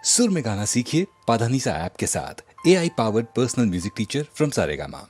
सुर में गाना सीखिए पाधानीसा ऐप के साथ। AI powered personal music teacher from Saregama.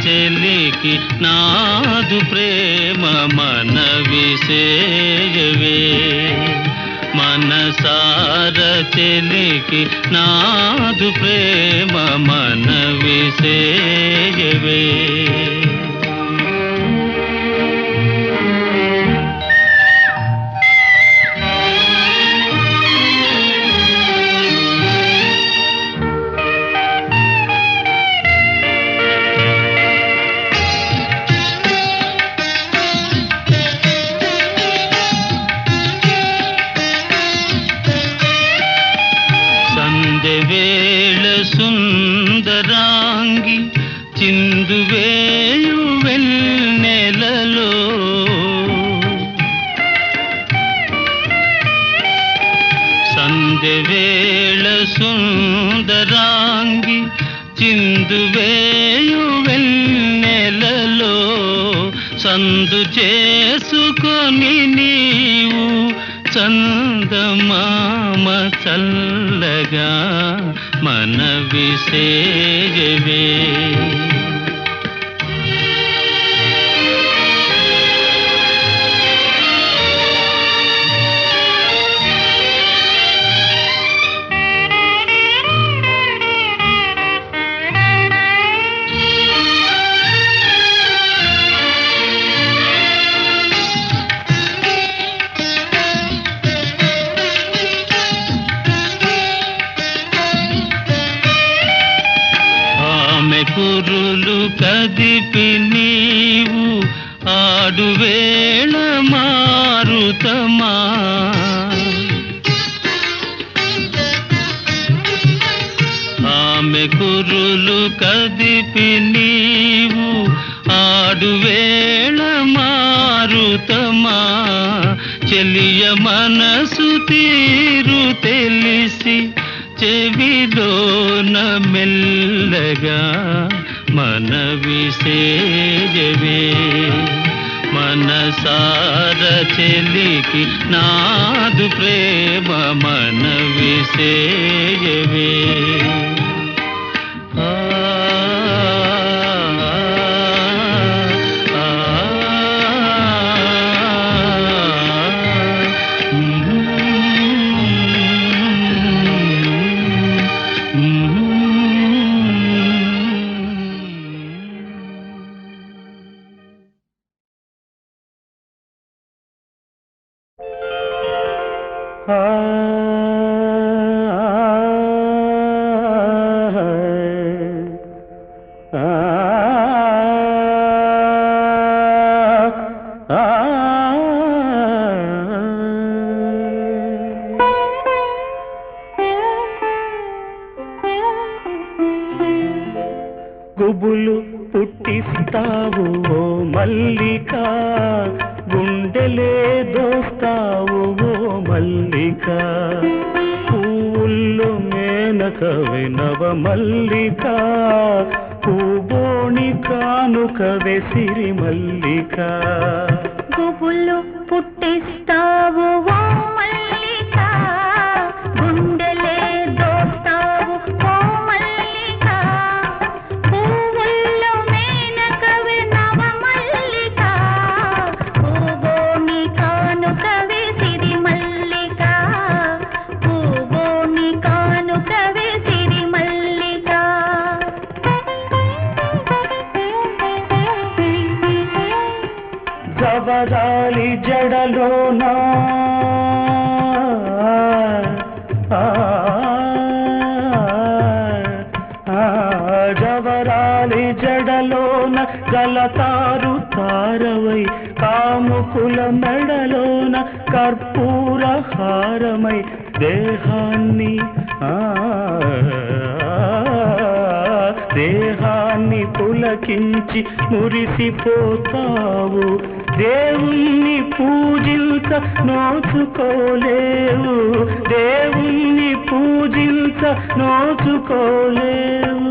చెలికి నాదు ప్రేమ మనవి సేయవే మనసార చెలికి నాదు ప్రేమ మనవి సేయవే వేళ సుందరాంగి చిందువేయు వెన్నెలలో సంధ్యవేళ సుందరాంగి చిందువేయు వెన్నెలలో సందు చేసుకొని నీవు చందమామ చల్లగా మనవి సేయవే కురులు కదిపి నీవు ఆడువేళ మారుతమా ఆమె కురులు కదిపి నీవు ఆడువేళ మారుతమా చెలియ మనసు తీరు తెలిసి చెవిలోన మెల్లగా మనవి సేయవే మనసార చెలికి నాదు ప్రేమ మనవి సేయవే గుబులు పుట్టిస్తావు ఓ మల్లిక గుండెలే దోస్తావు ఓ మల్లిక పూల్లో మేనకవే నవ మల్లిక పూబోణి కానుకవే సిరి మల్లిక గుబులు పుట్టిస్తావు ఓ మల్లిక గుండెలే దోస్తావు ఓ మల్లిక పువ్వుల్లో మేనకవే నవ మల్లిక పూబోని కానుకవే సిరి మల్లిక పూబోని కానుకవే సిరి మల్లిక జవరాలి జడలోనా జవరాలి జడలోన గలతారు తారవై కాముకుల మెడలోన కర్పూర హారమై దేహాన్ని దేహాన్ని పులకించి మురిసిపోతావు దేవుణ్ణి పూజించ నోచుకోలేవు దేవుణ్ణి పూజించ నోచుకోలేవు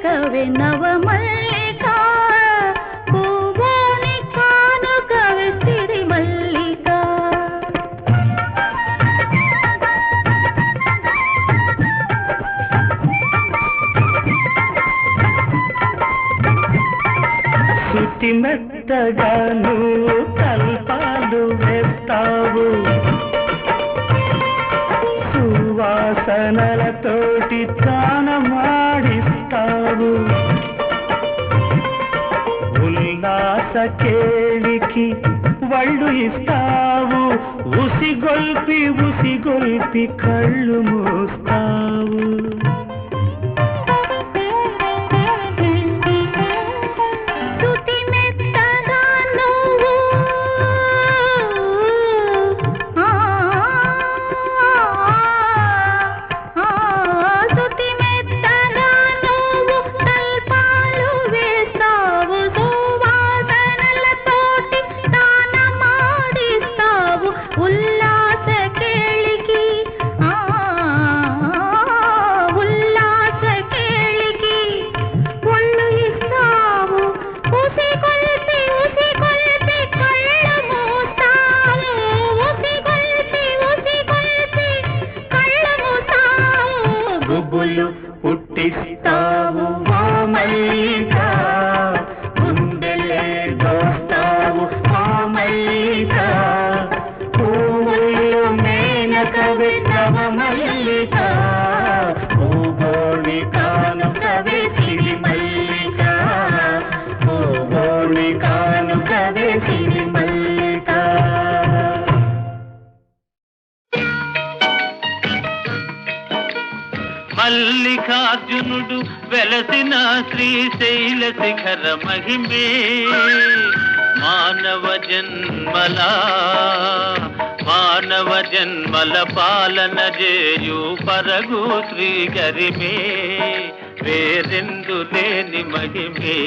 కవి నవమల్లిక పువ్వుని కానుకవి సిరిమల్లిక శృతి మెత్తగా నువ్వు కల్పాలు వేస్తావు సువాసనలతోటి తానమాడిస్తావు ఉల్లాస కేళికి వళ్ళు ఇస్తావు ఉసిగొల్పి ఉసిగొల్పి కళ్ళు మూస్తావు గుబులు పుట్టిస్తావు ఓ మల్లిక గుండెలే దోస్తావు ఓ మల్లిక పువ్వులు మేనకవి నవమల్లిక పూగోళి కానుకవి సిరిమల్లిక పూగోళి కానుకవి సిరిమల్లిక మల్లికార్జునుడు వెలసిన శ్రీశైల శిఖర మహిమే మానవ జన్మల పాలన చేయు పరగు శ్రీ గరిమే వేరెందు లేని మహిమే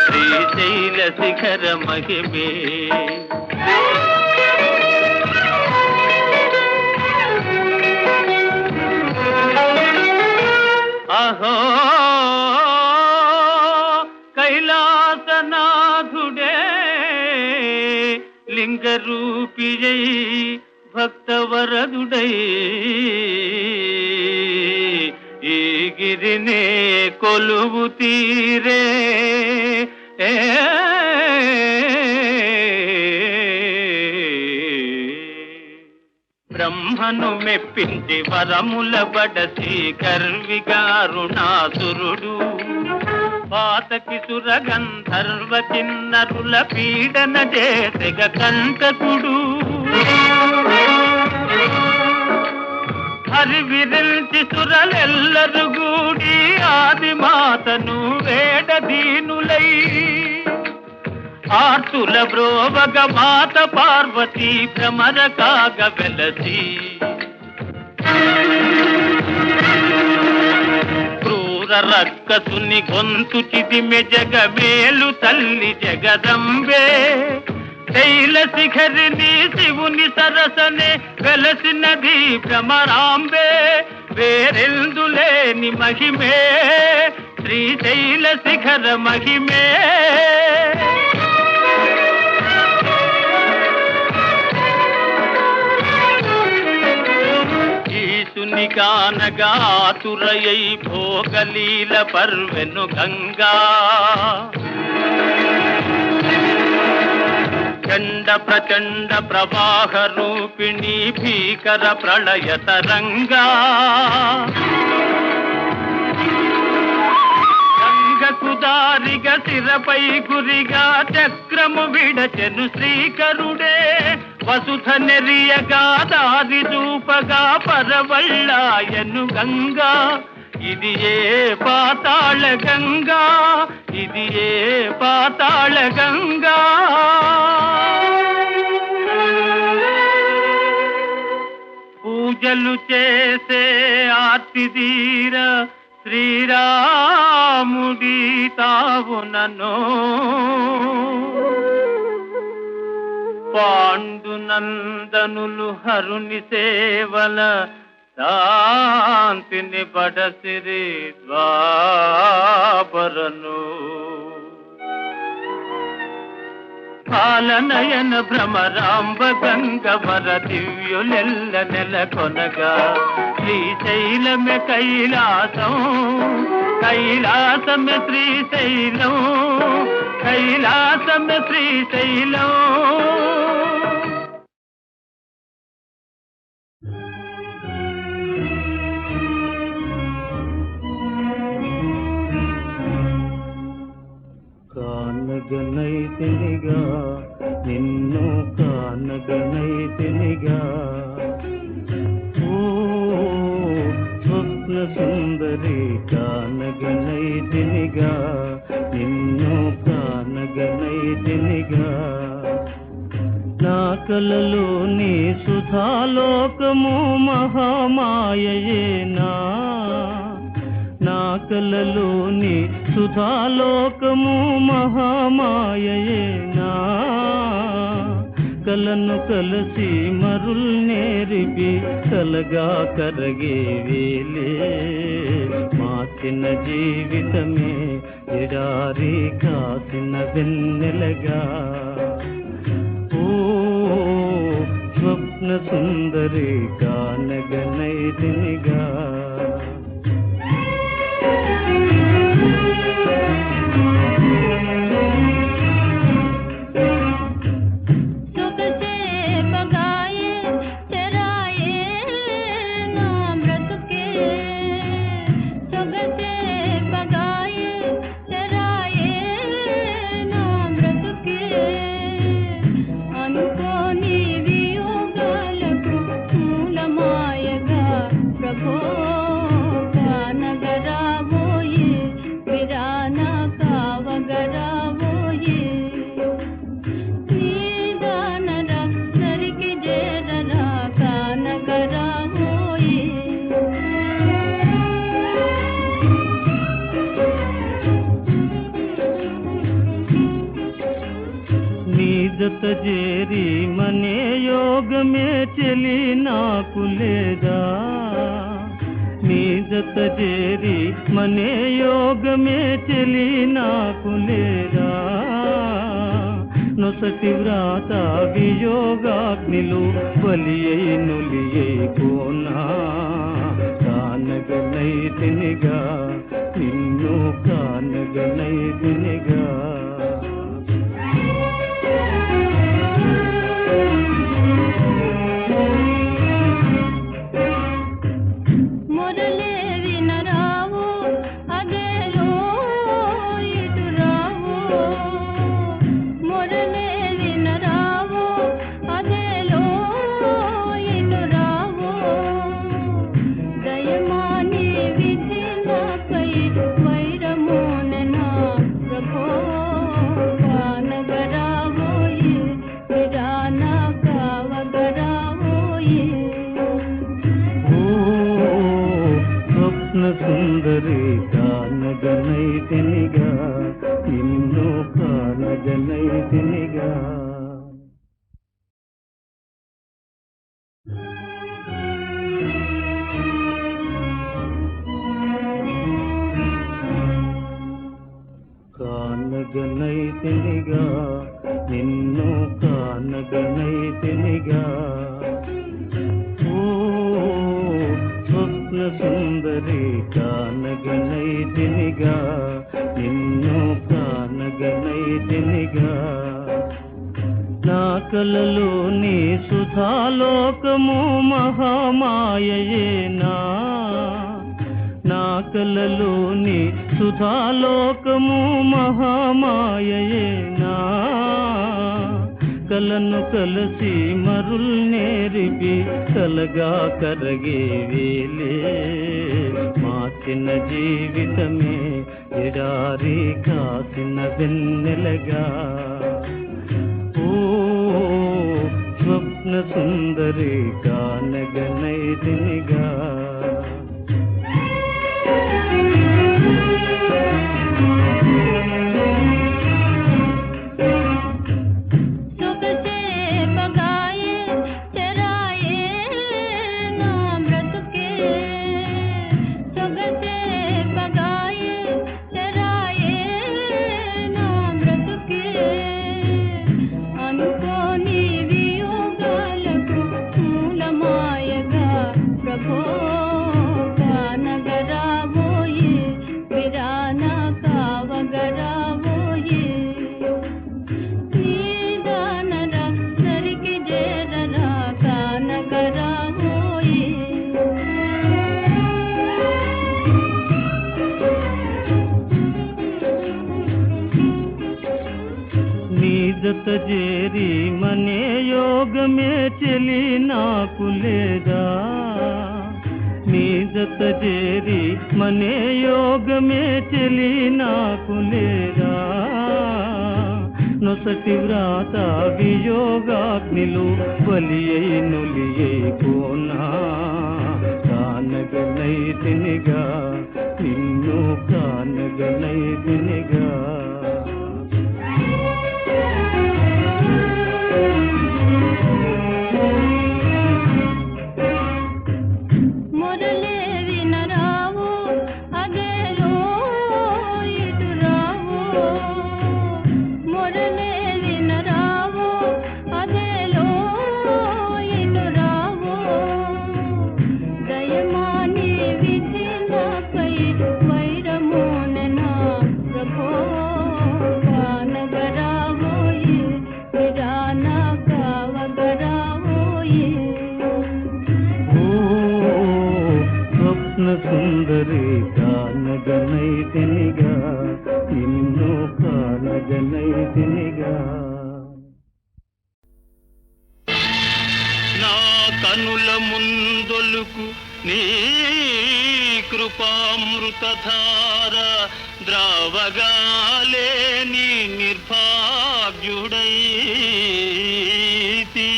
శ్రీశైల శిఖర మహిమే అహో కైలాసనాథుడే లింగరూపియై భక్తవరదుడై ఈ గిరినే కొలువు తీరే బ్రహ్మను మెప్పించి వరముల బడసి గర్విగారుణాసురుడు పాతకి సురగంధర్వ కిన్నరుల పీడన చేసెగ కంటకుడు హరివిరిల్చి సురలెల్లరు గూడి ఆదిమాతను వేడదీనులై ఆర్తుల బ్రోవగ మాత పార్వతీ భ్రమర కాగ వెలసి క్రూర రక్కసుని గొంతు చిదిమె జగమేలు తల్లి జగదంబే శైల శిఖరిని శివుని సరసనే వెలసినది భ్రమరాంబే వేరెందులేని మహిమే శ్రీశైల శిఖర మహిమే కానగాతురయై భోగలీల పర్వెను గంగా చండ ప్రచండ ప్రవాహ రూపిణి భీకర ప్రళయ తరంగా గంగకు దారిగా శిరపై గురిగా చక్రము విడచెను శ్రీకరుడే వసుధ నెరియగా దారి చూపగా పరవళ్ళాయను గంగా ఇది ఏ పాతాళ గంగా ఇది ఏ పాతాళ గంగా పూజలు చేసే ఆర్తిదీర శ్రీరాముడి తావునను పాండునందనులు హరుని సేవల శాంతిని బడసిరి ద్వాపరను పాలనయన భ్రమరాంబ గంగవర దివ్యులెల్ల నెలకొనగా శ్రీశైలమే కైలాసం కైలాసమే శ్రీశైలం కైలాసమే శ్రీశైలం కానగనైతినిగా నిన్ను కానగనైతినిగా ఓ స్వప్న సుందరి కానగనైతినిగా నిన్ను కానగనైతినిగా నా కలలోని సుధాలోకము మహామాయయేనా నా కలలోని సుధాలోకము మహామాయయేనా కలను కలసి మరుల్నేరిపి కలగా కరగే వేలే మార్చిన జీవితమే ఎడారి కాసిన వెన్నెలగా ఓ స్వప్న సుందరి కానగనైతినిగా జత చేరి మనే యోగమే చెలి నాకు లేదా నీ జత చేరి మనే యోగమే చెలి నాకు లేదా నొసటి వ్రాత వియోగాగ్నిలు బలి అయి నులియై కోనా కానగనైతినిగా నిన్ను కానగనైతినిగా సుందరి కానగనైతినిగా నిన్ను కానగనైతినిగా కానగనైతినిగా నిన్ను కానగనైతినిగా స్వప్న సుందరి కానగనైతినిగా నిన్ను కానగనైతినిగా నా కలలోని సుధాలోకము మహామాయయేనా నా కలలోని సుధాలోకము మహామాయయేనా కలను కలసి మరుల్నేరిపి కలగా కరగే వేలే మార్చిన జీవితమే ఎడారి కాసిన వెన్నెలగా ఓ స్వప్న సుందరి కానగనైతినిగా పగాయే చరాయే నా బ్రతుకే జత చేరి మనే యోగమే చెలి నాకు లేదా నీ జత చేరి మనే యోగమే చెలి నాకు లేదా నొసటి వ్రాత వియోగాగ్నిలు బలి అయి నులియై కోనా కానగనైతినిగా నిన్ను కానగనైతినిగా మురళి వినరావు అదేలో ఇటు రావు మురళి వినరావు అదేలో ఇటు రావు దయమాని విధి నాపై వైరమోననా ప్రభో కానగరావోయి విరాన కావగరావోయి స్వప్న సుందరి కానగనైతినిగా నిన్ను కానగనైతినిగా నా కనుల ముందొలుకు నీ కృపామృతధార ద్రావగాలే నీ నిర్భాగ్యుడైతి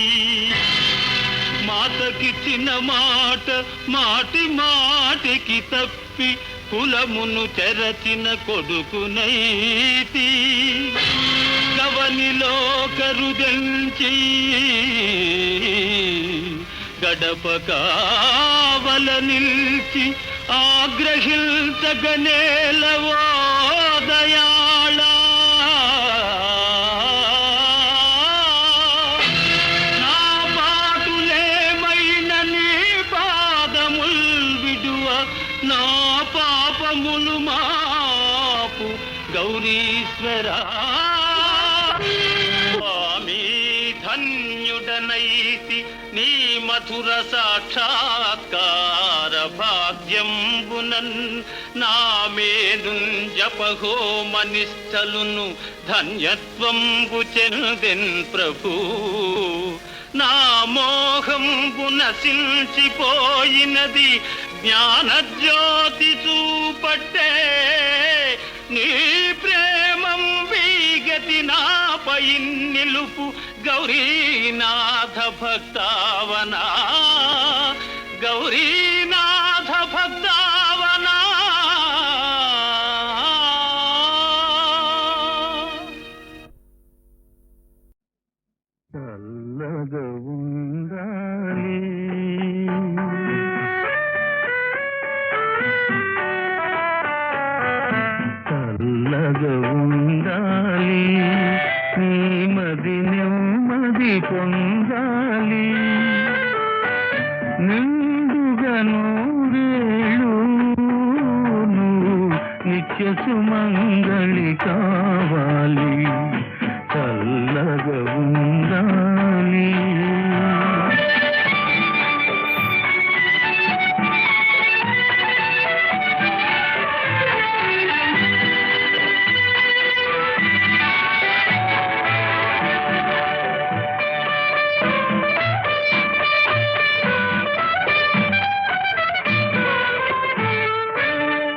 మాతకిచ్చిన మాట మాటి మాటికి తప్పి కులమును చెరచిన కొడుకునైతి గవనిలో కరుదెంచి గడప కావల నిల్చి ఆగ్రహించగనేలవో దయాళ నా పాటులేమైన నీ పాదముల్ విడువ నా పాపములు మాపు గౌరీశ్వరా స్వామి ధన్యుడనైతి నీ మధుర సాక్షాత్కార భాగ్యంబునన్ నా మేను జపహోమనిష్టలును ధన్యత్వంబు చెందెన్ ప్రభు నా మోహంబు నశించిపోయినది జ్ఞానజ్యోతి చూపట్టే నీ ప్రేమం వీగతి నాపై నిలుపు గౌరీనాథ భక్తావనా గౌరీనాథ భక్తావనా చల్లగా ఉండాలి చల్లగా ఉండాలి నీ మది నెమ్మది పొందాలి నిండుగా నూరేళ్ళు నిత్య సుమంగళి కావాలి చల్లగా ఉండాలి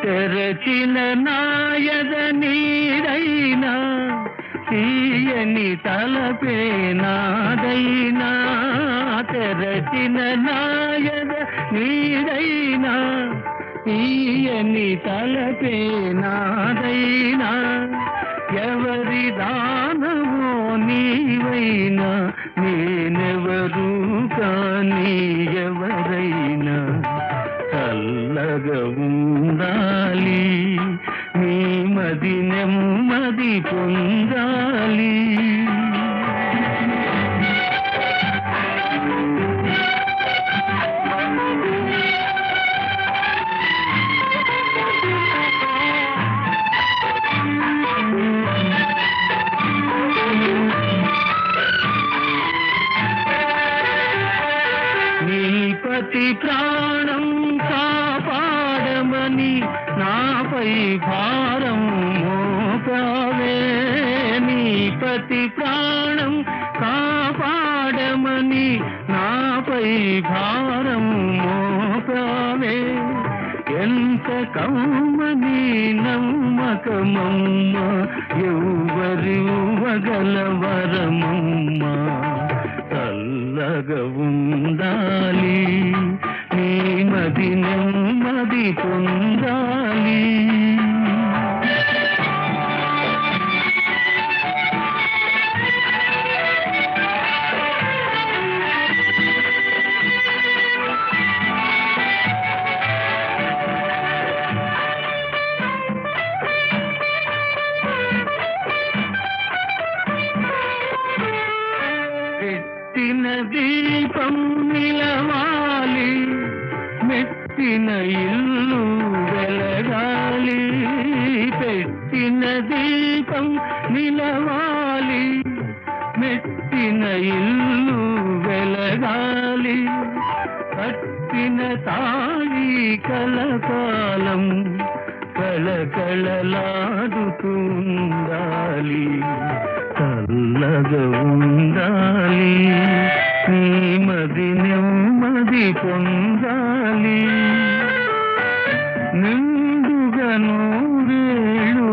తెరచిన నాయద నీరైనా తీయని తలపే నాదైనా తెరచిన నాయద నీరైనా తీయని తలపే నాదైనా ఎవరి దానవో నీవైనా నేనెవరు కానీ ఎవరైనా చల్లగా ఉండాలి నీ మది నెమ్మది పొందాలి నీ పతి ప్రాణం కాపాడమని నాపై భారం మోపావే నీ ప్రతి ప్రాణం కాపాడమని నాపై భారం మోపావే ఎంత కమ్మని నమ్మకమమ్మ ఎవ్వరి వగలవరమమ్మ చల్లగా ఉండాలి నీ మది నెమ్మది పొందాలి పెట్టిన దీపం నిలవాలి మెట్టిన ఇల్లు వెలగాలి పెట్టిన దీపం నిలవాలి మెట్టిన ఇల్లు వెలగాలి కట్టిన తాళి కలకాలం కళకళలాడుతుండాలి చల్లగా ఉండాలి నీ మది నెమ్మది పొందాలి నిండుగా నూరేళ్ళు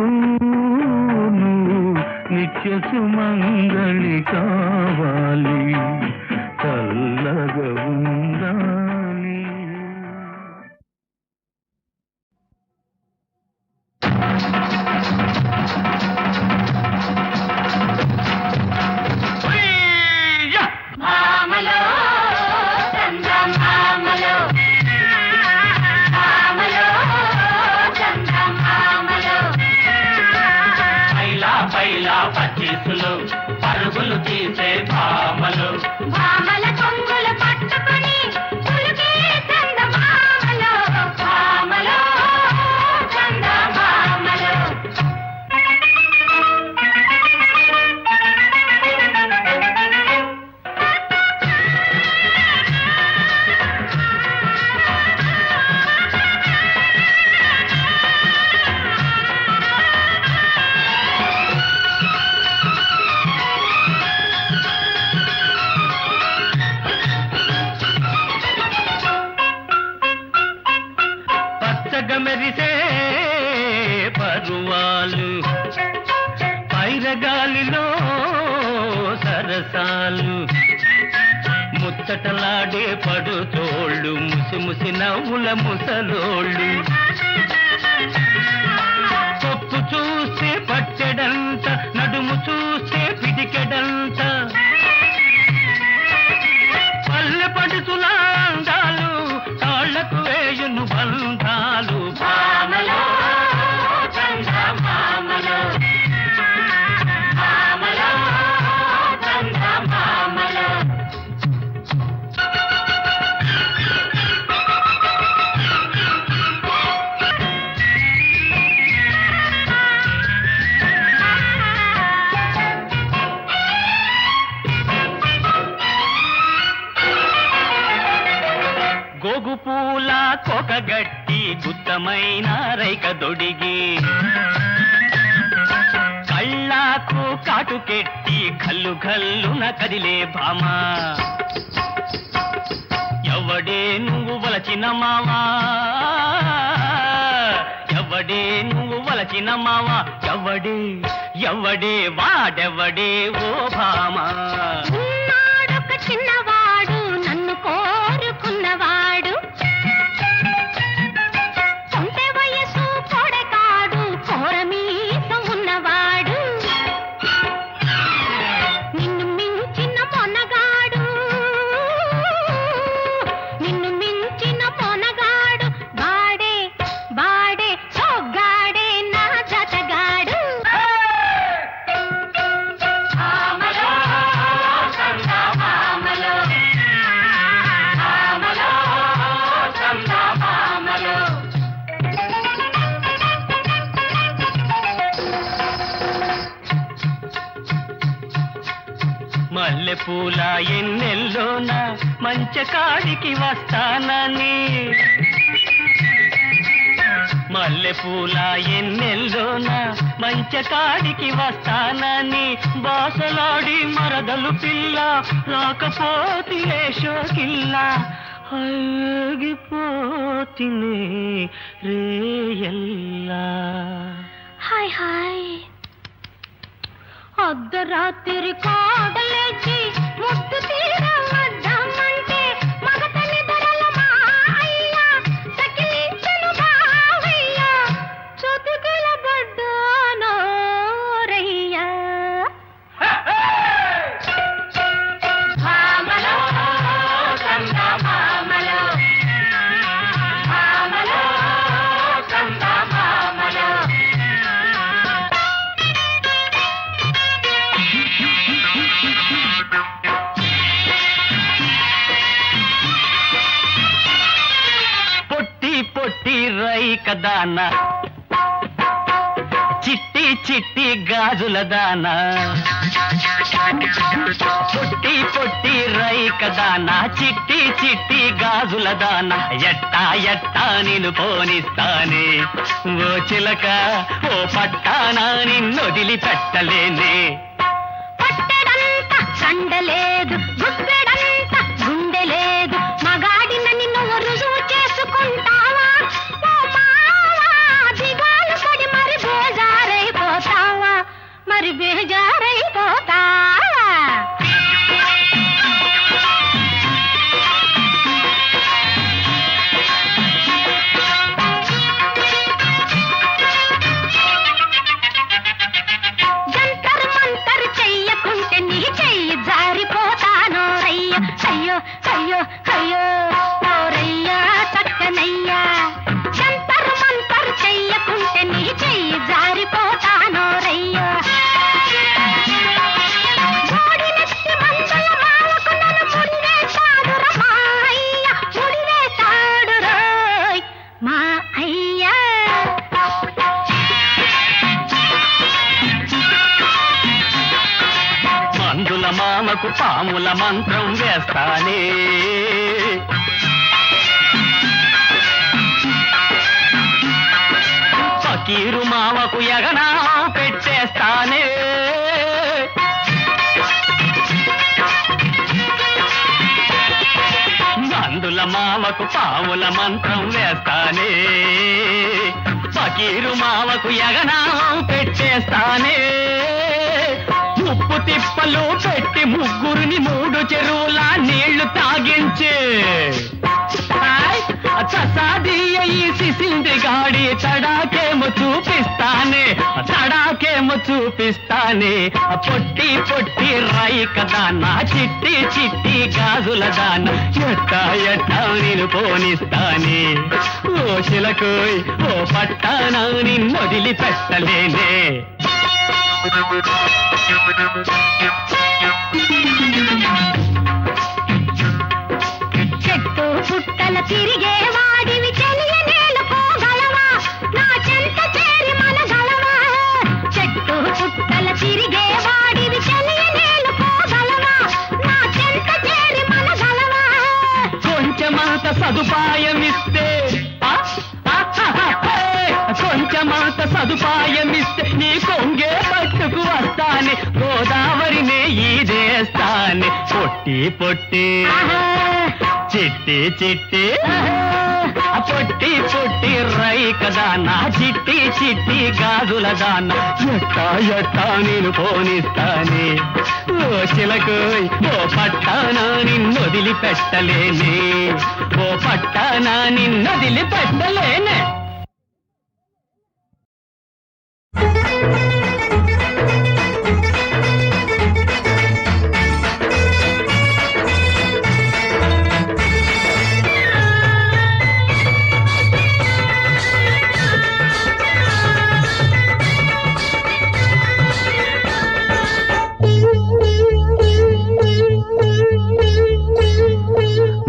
నిత్య సుమంగళి కావాలి చల్లగా ఉండాలి. పరుగులు తీసే భామలు భామల కొంగులు పట్టుకొని పులుకే చందమామలో భామలో చందమామలో మెరిసే పరువాలు పైరగాలిలో సరసాలు ముచ్చటలాడే పడుతోళ్ళు ముసి ముసి నవ్వుల ముసలోళ్ళు కొప్పు చూస్తే పట్టెడంత నడుము చూస్తే పిడికెడంత పల్లె పడుతులా అందాలు తాళ్లకు వేయును బంధాలు భామలో చందమామలో భామలో చందమామలో గోగు పూల కొకగట్టి గుత్తమైన రైక దొడిగి కళ్ళాకు కాటుకెట్టి కల్లు కల్లున కదిలే భామ ఎవడే నువ్వు వలచిన మావా ఎవడే నువ్వు వలచిన మావా ఎవడే ఎవడే వాడెవడే ఓ భామ ఉన్నాడొక చిన్నవాడు నన్ను కోరుకున్నవాడు కొంటె వయసు కొడకాడు కోరమీసం ఉన్నవాడు నిన్ను మించిన మొనగాడు నిన్ను మించిన మొనగాడు బాడే బాడే సోగ్గాడే నా జతగాడు భామలో చందమామలో భామలో చందమామలో మల్లెపూల ఎన్నెల్లోన మంచకాడికి వస్తానని మల్లెపూల ఎన్నెల్లోన మంచకాడికి వస్తానని బాసలాడి మరదలు పిల్ల రాకపోతే షోకిల్ల ఆగిపోతినే రేయల్లా. హాయ్ హాయ్ అర్ధరాత్రి కోడలేచి ముట్టు తీరవద్దామంటే మగతని ధరల మాయ్య సకిలించను బావయ్య చతుకుల పడ్డానో రయ్య. భామలో కంద భామలో భామలో కంద భామలో పొట్టి పొట్టి రైక దాన చిట్టి చిట్టి గాజుల దాన పొట్టి పొట్టి రైక దాన చిట్టి చిట్టి గాజుల దాన ఎట్టా ఎట్టా నిన్ను పోనిస్తానే ఓ చిలక ఓ పట్టానా నిన్నొదిలి పెట్టలేనే. పట్టెడంత కండలేదు గుప్పెడంత గుండె లేదు మగాడినని నువ్వు రుజువు చేసుకుంటావా ఓ మావా దిగాలు పడి మరి బేజారైపోతావా మరి బేజారైపోతావా. జంతర్ మంతర్ చెయ్యకుంటే నీ చెయ్యి జారిపోతానో రయ్య అయ్యో అయ్యో అయ్యో ఓ రయ్య చక్కనయ్యా. జంతర్ మంతర్ చెయ్యకుంటే నీ చెయ్యి జారిపోతానో రయ్య. ఓడినెత్తి మందల మావకు నన్ను ముడివేశాడురా మా అయ్య ముడివేశాడు రోయ్ మా అయ్యా. మందుల మామకు పాముల మంత్రం వేస్తానే ఫకీరు మామకు ఎగనా పెట్టేస్తానే మందుల మామకు పాముల మంత్రం వేస్తానే ఫకీరు మామకు ఎగనా పెట్టేస్తానే. ఉప్పు తిప్పలు పెట్టి ముగ్గురిని 3 చెరువుల నీళ్లు తాగించే చసాదీయ ఈ సిసింది గాడి తడాకేమో చూపిస్తానే పొట్టి పొట్టి రైక దాన చిట్టి చిట్టి గాజుల దాన ఎట్టా ఎట్టా నేను పోనిస్తానే ఓ శిలకోయ్ ఓ పట్టానా నిన్నొదిలి పెట్టలేనే. చెట్టు పుట్టల తిరిగే వాడివి చెలియ నేలుకోగలవా నా చెంత చేరి మన గలవా. చెట్టు పుట్టల తిరిగే వాడివి చెలియ నేలుకోగలవా నా చెంత చేరి మన గలవా. కొంచెమంత సదుపాయమిస్తే కొంచెమంత సదుపాయమిస్తే నీ కొంగే పట్టుకు వస్తానే గోదావరినే ఈదేస్తానే. పొట్టి పొట్టి చిట్టి చిట్టి పొట్టి పొట్టి రైక దానా చిట్టి చిట్టి గాజుల దానా ఎట్టా ఎట్టా నేను పోనిస్తానే ఓ చిలకోయ్ ఓ పట్టానా నిన్నొదిలి పెట్టలేనే ఓ పట్టానా నిన్నొదిలి పెట్టలేనే.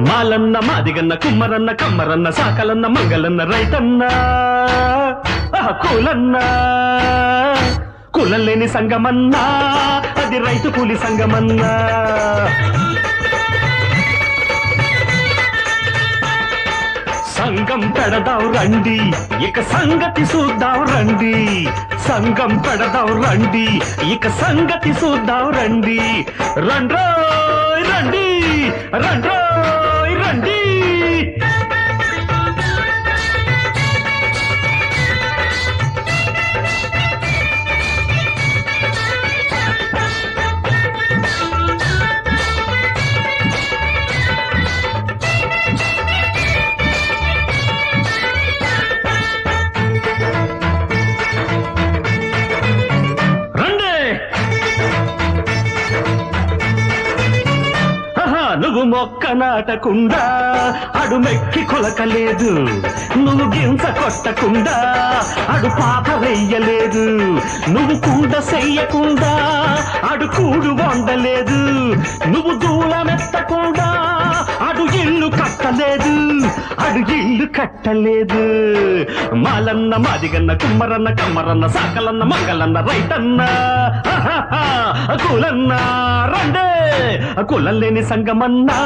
మాలన్న మాదిగన్న కుమ్మరన్న కమ్మరన్న సాకలన్న మంగళన్న రైతన్న కూలన్న కులం లేని సంగమన్నా అది రైతు కూలి సంగమన్నా. సంగం పెడదాం రండి ఇక సంగతి చూద్దాం రండి సంగం పెడదాం రండి ఇక సంగతి చూద్దాం రండి రండ్రోయ్ రండి రండ్రోయ్ రండి నువ్వు మొక్క నాటకుండా అడు మెక్కి కొలకలేదు నువ్వు గింజ కొట్టకుండా అడు పాత వెయ్యలేదు నువ్వు కుండ చెయ్యకుండా అడు కూడు వండలేదు నువ్వు దూలమెత్తకుండా అడు ఇల్లు కట్టలేదు అడు ఇల్లు కట్టలేదు మాలన్న మాదిగన్న కుమ్మరన్న కమ్మరన్న సాకలన్న మంగళన్న రైతన్న కులన్న రండే కులం లేని సంగమన్నా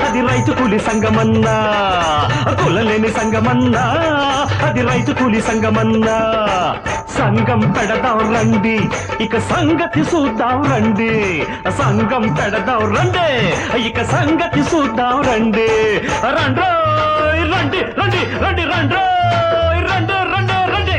అది రైతు కూలి సంగమన్నా కులం లేని సంగమన్నా అది రైతు కూలి సంగమన్నా సంగం పెడదాం రండి ఇక సంగతి చూద్దాం రండి సంగం పెడదాం రండి ఇక సంగతి చూద్దాం రండి రండ్రోయ్ రండి రండి రండి రండ్రోయ్ రండి రండి రండి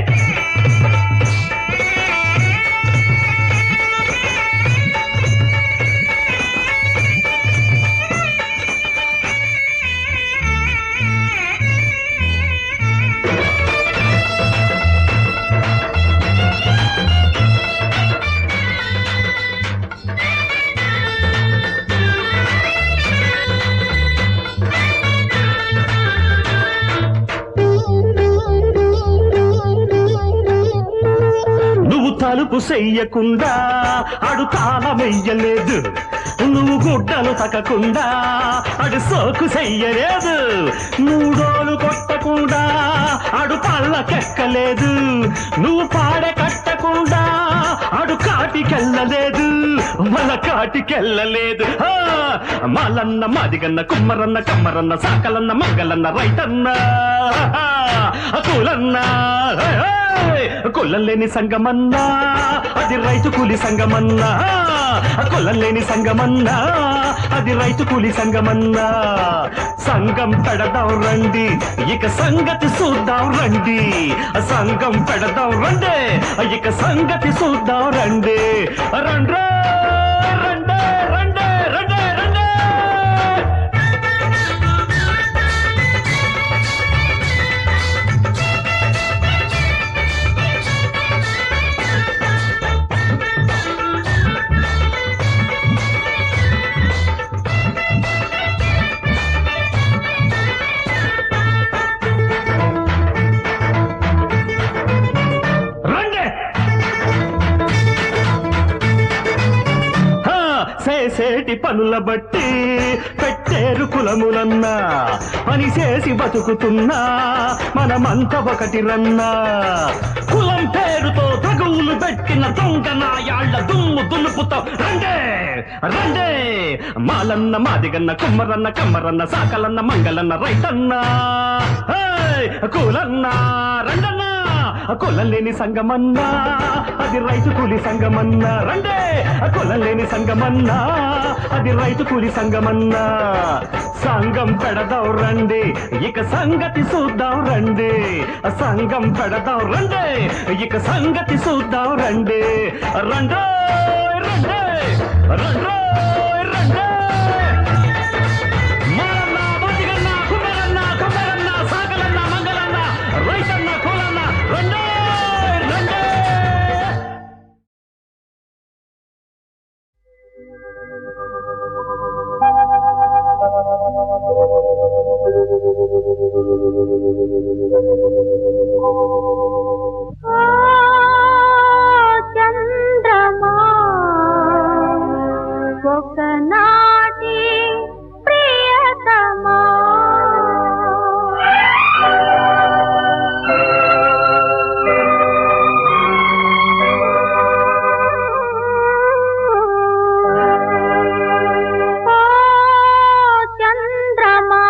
తలుపు చెయ్యకుండా అడు తాళమెయ్యలేదు నువ్వు గుడ్డలు తక్కకుండా అడు సోకు చెయ్యలేదు మూడోలు కొట్టకుండా అడు పళ్ళకెక్కలేదు నువ్వు పాడె కట్టకుండా అడు కాటికెళ్ళలేదు మన కాటికెళ్ళలేదు మాలన్న మాదిగన్న కుమ్మరన్న కమ్మరన్న సాకలన్న మంగళన్న రైతన్న కులన్న కులం లేని సంగమన్నా అది రైతు కూలి సంగమన్నా కులం లేని సంగమన్నా అది రైతు కూలి సంగమన్నా సంగం పెడదాం రండి ఇక సంగతి చూద్దాం రండి సంగం పెడదాం రండి ఇక సంగతి చూద్దాం రండి రండ్రే రండే రండే రండే రండే చేసేటి పనుల బట్టి పెట్టేరు కులములన్నా పని చేసి బతుకుతున్నా మనమంతా ఒకటి రన్నా కులం పేరుతో తగువులు పెట్టిన దొంగ నాయాళ్ల దుమ్ము దులుపుతాం రండే రండే మాలన్న మాదిగన్న కుమ్మరన్న కమ్మరన్న సాకలన్న మంగళన్న రైతన్న కులన్న రండన్న కులం లేని సంగమన్నా అది రైతు కూలి సంగమన్నా రండే కులం లేని సంగమన్నా అది రైతు కూలి సంగమన్నా సంగం పెడదాం రండి ఇక సంగతి చూద్దాం రండి సంగం పెడదాం రండి ఇక సంగతి చూద్దాం రండి రండే రండే రండే రండే మాలన్న మాదిగన్న కుమ్మరన్న కమ్మరన్న సాకలన్న మంగళన్న రైతన్న కులన్న రండే రండే చంద్రమా ఒకనాటి ప్రియతమా చంద్రమా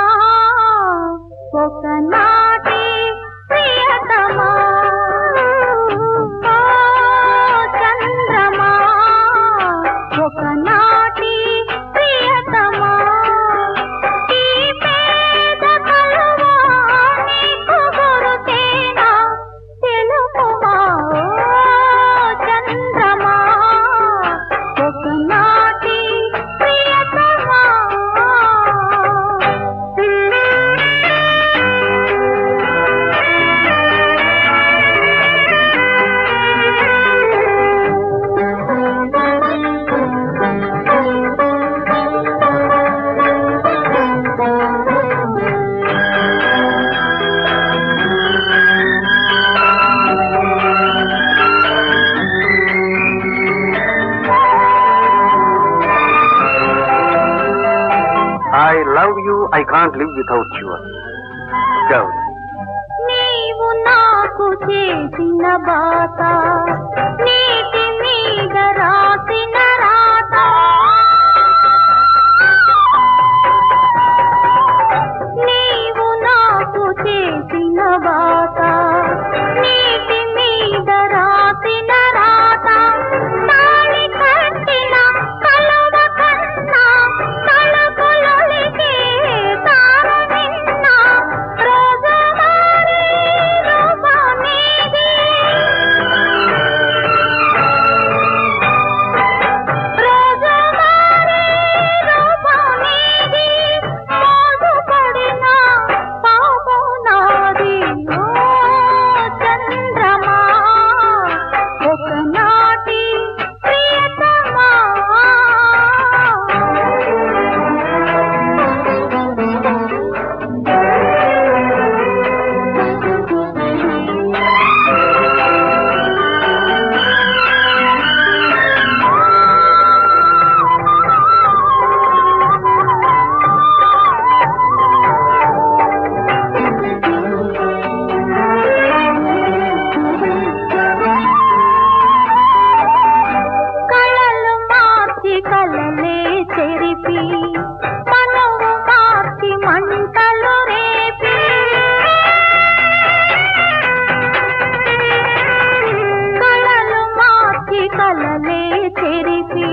ఒకనాటి I can't live without you. Gauri. నీవు నాకు చేసిన బాత నీటి మీద రాసిన రాత నీవు నాకు చేసిన బాత నీటి మీద రాసిన రాత తాళి కట్టిన కలవ కన్నా తలపులొలికే తార నిన్న రోజువారీ రూపమీది రోజువారీ రూపమీది మోసపడిన పాపం నాది ఓ చంద్రమా ఒకనాటి ప్రియతమా కళలు మార్చి కలలే చెరిపి మనవు మార్చి మంటలు రేపి కళలు మార్చి కలలే చెరిపి